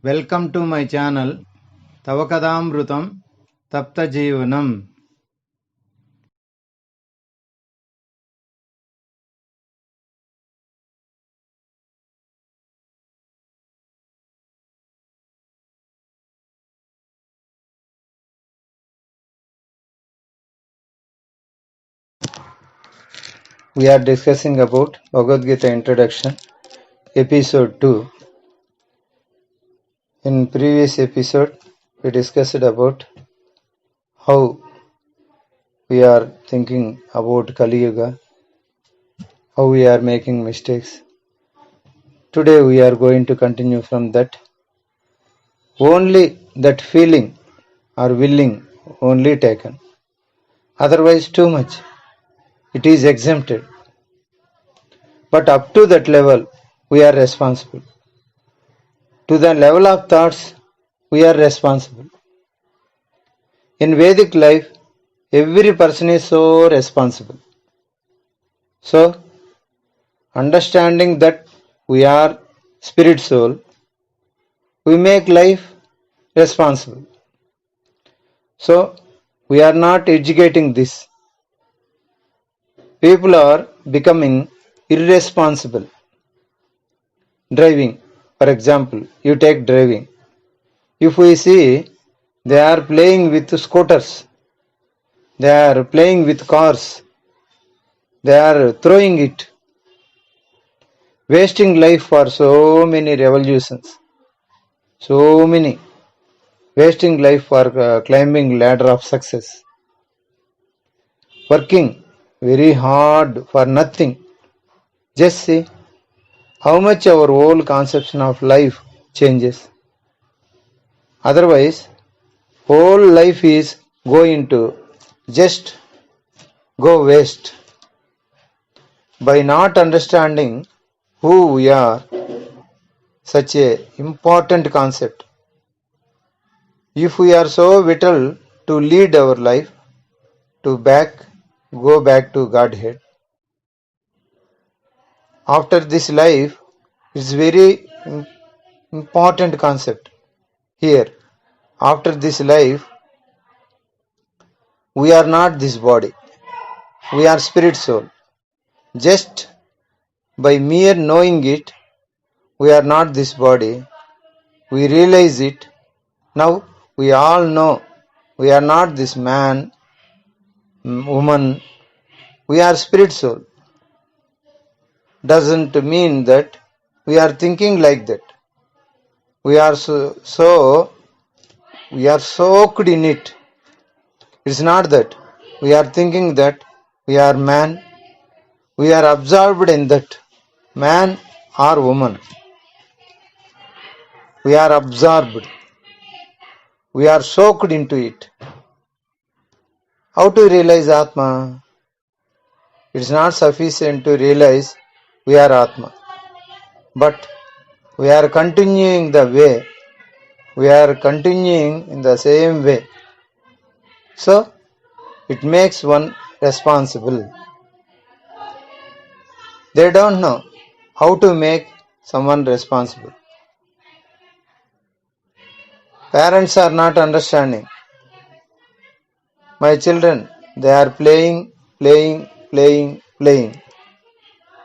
Welcome to my channel Tavakadamrutam Tapta Jeevanam. We are discussing about Bhagavad Gita Introduction, Episode 2. In previous episode, we discussed about how we are thinking about Kali Yuga, how we are making mistakes. Today we are going to continue from that. Only that feeling or willing only taken. Otherwise too much. It is exempted. But up to that level, we are responsible. To the level of thoughts, we are responsible. In Vedic life, every person is so responsible. So, understanding that we are spirit soul, we make life responsible. So, we are not educating this. People are becoming irresponsible. Driving, for example, you take driving. If we see they are playing with scooters, they are playing with cars, they are throwing it, wasting life for so many revolutions, so many, wasting life for climbing ladder of success, working very hard for nothing. Just see how much our whole conception of life changes. Otherwise, whole life is going to just go waste. By not understanding who we are, such a important concept. If we are so vital to lead our life, to go back to Godhead. After this life, it's very important concept. Here, after this life, we are not this body. We are spirit soul. Just by mere knowing it, we are not this body. We realize it. Now we all know we are not this man, woman. We are spirit soul. Doesn't mean that we are thinking like that. We are we are soaked in it. It's not that we are thinking that we are man. We are absorbed in that man or woman. We are absorbed. We are soaked into it. How to realize Atma? It's not sufficient to realize we are Atma. But we are continuing the way. We are continuing in the same way. So, it makes one responsible. They don't know how to make someone responsible. Parents are not understanding. My children, they are playing.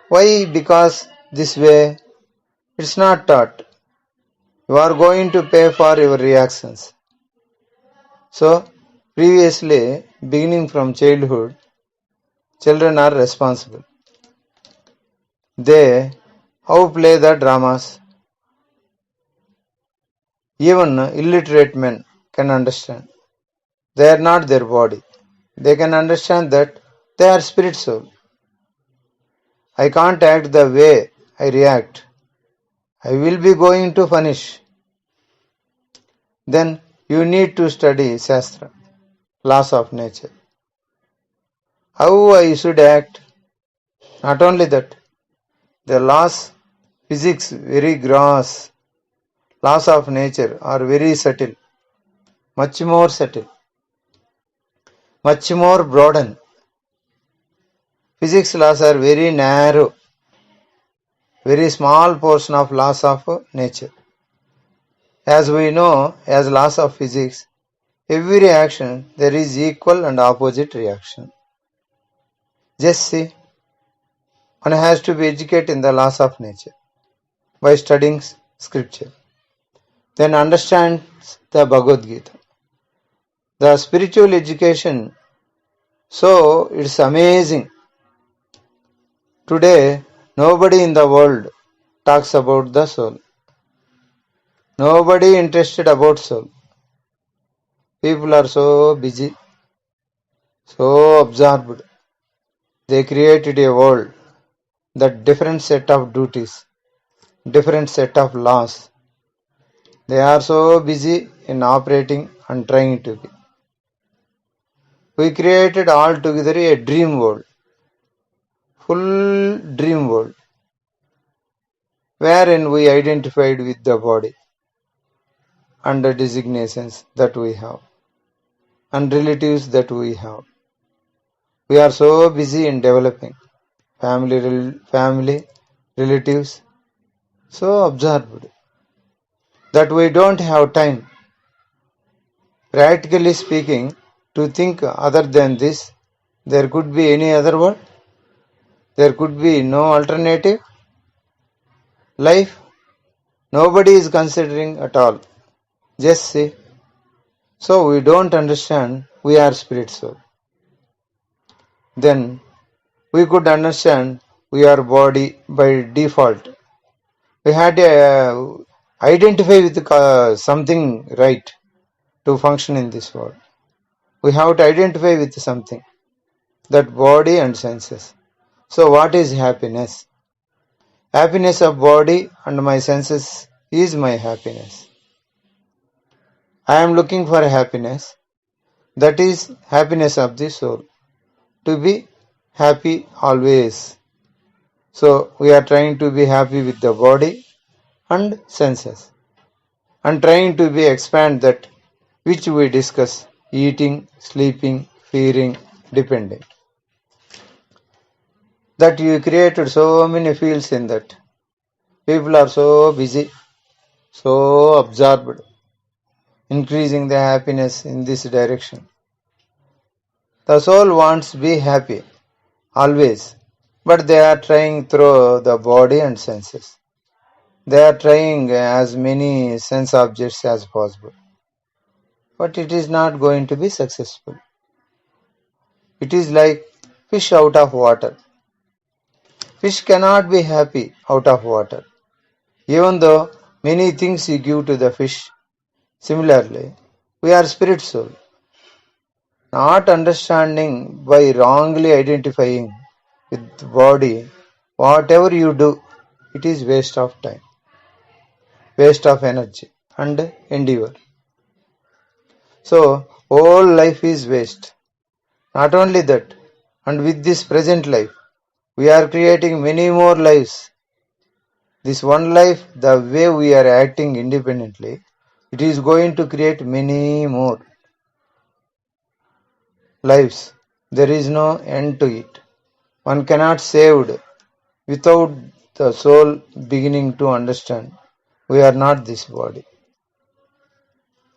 Why? Because this way, it's not taught. You are going to pay for your reactions. So, previously, beginning from childhood, children are responsible. They how play the dramas. Even illiterate men can understand. They are not their body. They can understand that they are spirit soul. I can't act the way I react. I will be going to punish. Then you need to study Shastra, laws of nature. How I should act. Not only that, the laws, physics, very gross. Laws of nature are very subtle, much more subtle, much more broadened. Physics laws are very narrow, very small portion of laws of nature. As we know, as laws of physics, every reaction there is equal and opposite reaction. Just see, one has to be educated in the laws of nature by studying scripture. Then understands the Bhagavad Gita. The spiritual education, so it's amazing. Today, nobody in the world talks about the soul. Nobody interested about soul. People are so busy, so absorbed. They created a world, that different set of duties, different set of laws. They are so busy in operating and trying to be. We created all together a dream world, full dream world, wherein we identified with the body and the designations that we have and relatives that we have. We are so busy in developing family, relatives, so absorbed that we don't have time, practically speaking, to think other than this. There could be any other world. There could be no alternative life. Nobody is considering at all. Just see. So we don't understand we are spirit soul. Then we could understand we are body by default. We had to identify with something right to function in this world. We have to identify with something, that body and senses. So what is happiness? Happiness of body and my senses is my happiness. I am looking for happiness. That is happiness of the soul. To be happy always. So we are trying to be happy with the body and senses, and trying to be expand that which we discuss: eating, sleeping, fearing, depending. That you created so many fields in that. People are so busy, so absorbed, increasing the happiness in this direction. The soul wants to be happy always, but they are trying through the body and senses. They are trying as many sense objects as possible, but it is not going to be successful. It is like fish out of water. Fish cannot be happy out of water, even though many things you give to the fish. Similarly, we are spirit soul. Not understanding by wrongly identifying with body, whatever you do, it is waste of time, waste of energy and endeavor. So, whole life is waste. Not only that, and with this present life, we are creating many more lives. This one life, the way we are acting independently, it is going to create many more lives. There is no end to it. One cannot save without the soul beginning to understand we are not this body.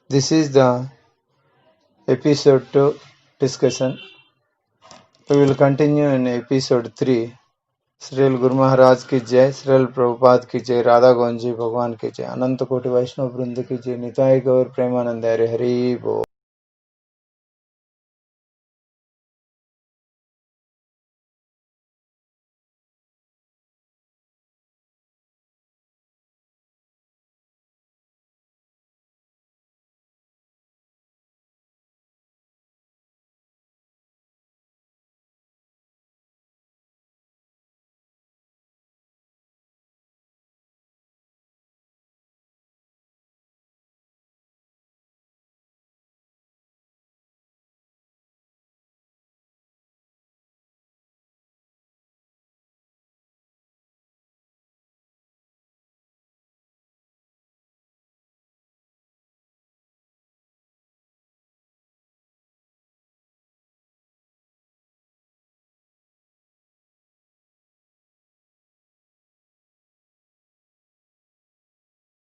This is the episode 2 discussion. We will continue in episode 3. Srila Guru Maharaj की जय, श्रील प्रभुपाद की जय, राधा गोविंद जी भगवान की जय, अनंत कोटि वैष्णव वृंद की जय, निताय गौर प्रेमानंद हरि हरि बोल।